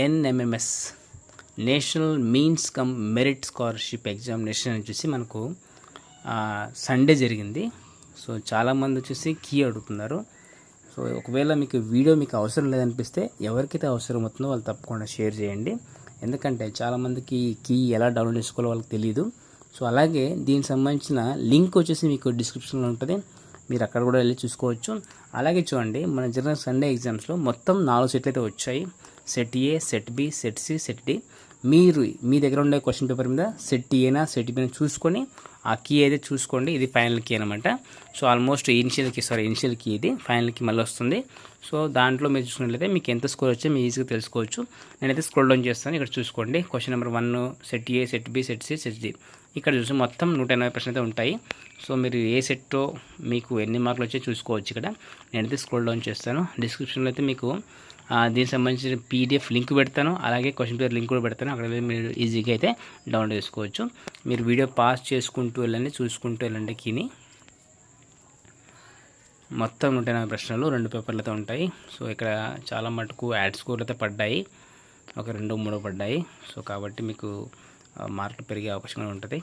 NMMS national means come merit scholarship examination వచ్చేసి మనకు Sunday జరిగింది. సో చాలామంది వచ్చేసి కీ అడుగుతున్నారు. సో ఒకవేళ వీడియో మీకు అవసరం లేదనిపిస్తే ఎవరికైతే అవసరం అవుతుందో వాళ్ళు తప్పకుండా షేర్ చేయండి. ఎందుకంటే చాలామందికి కీ ఎలా డౌన్లోడ్ చేసుకోవాలో వాళ్ళకి తెలియదు. సో అలాగే దీనికి సంబంధించిన లింక్ వచ్చేసి మీకు డిస్క్రిప్షన్లో ఉంటుంది, మీరు అక్కడ కూడా వెళ్ళి చూసుకోవచ్చు. అలాగే చూడండి, మన జరిగిన సండే ఎగ్జామ్స్లో మొత్తం 4 సెట్లు అయితే వచ్చాయి. Set A, set B, set C, set D. మీరు మీ దగ్గర ఉండే క్వశ్చన్ పేపర్ మీద సెట్ ఏనా సెట్ బిని చూసుకొని ఆ కీ అయితే చూసుకోండి. ఇది ఫైనల్ కీ అనమాట. సో ఆల్మోస్ట్ ఇనిషియల్ కీ ఇది ఫైనల్ కీ మళ్ళీ వస్తుంది. సో దాంట్లో మీరు చూసుకున్నట్లయితే మీకు ఎంత స్కోర్ వచ్చే మీరు ఈజీగా తెలుసుకోవచ్చు. నేనైతే స్క్రోల్ డౌన్ చేస్తాను. ఇక్కడ చూసుకోండి, question number 1 set A, set B, set C, set D. ఇక్కడ చూసి మొత్తం 180 ప్రశ్నలు అయితే ఉంటాయి. సో మీరు ఏ సెట్టో మీకు ఎన్ని మార్కులు వచ్చాయో చూసుకోవచ్చు. ఇక్కడ నేనైతే స్క్రోల్ డౌన్ చేస్తాను. డిస్క్రిప్షన్లో అయితే మీకు దీనికి సంబంధించిన పీడిఎఫ్ లింక్ పెడతాను, అలాగే క్వశ్చన్ పేపర్ లింక్ కూడా పెడతాను. అక్కడ మీరు ఈజీగా అయితే డౌన్లోడ్ చేసుకోవచ్చు. మీరు వీడియో పాస్ చేసుకుంటూ వెళ్ళండి, చూసుకుంటూ వెళ్ళండి. కీని మొత్తం 180 ప్రశ్నలు 2 పేపర్లతో ఉంటాయి. సో ఇక్కడ చాలా మటుకు యాడ్ స్కోర్లు అయితే పడ్డాయి, ఒక 2-3 పడ్డాయి. సో కాబట్టి మీకు మార్కులు పెరిగే అవకాశం ఉంటుంది.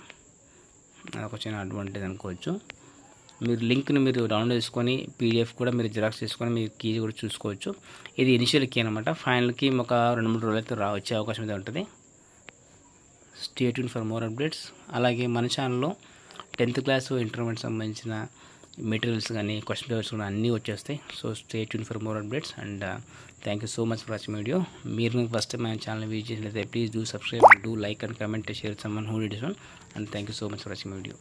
అదొక చిన్న అడ్వాంటేజ్ అనుకోవచ్చు. మీరు లింక్ని మీరు డౌన్లోడ్ చేసుకొని పీడిఎఫ్ కూడా మీరు జిరాక్స్ చేసుకొని మీరు కీ కూడా చూసుకోవచ్చు. ఇది ఇనిషియల్ కీ అనమాట. ఫైనల్ కీ ఒక 2-3 రోజులు అయితే వచ్చే అవకాశం అయితే ఉంటుంది. Stay tune for more updates. అలాగే మన ఛానల్లో 10th క్లాస్ ఇంటర్మీడియట్ సంబంధించిన మెటీరియల్స్ కానీ క్వశ్చన్ పేపర్స్ కూడా అన్నీ వచ్చేస్తాయి. So stay tune for more updates and thank you so much for watching video. మీరు ఫస్ట్ టైం మన ఛానల్ విజిట్ చేసినట్లయితే please do subscribe, do like and comment, share someone who did this one, and thank you so much for watching video.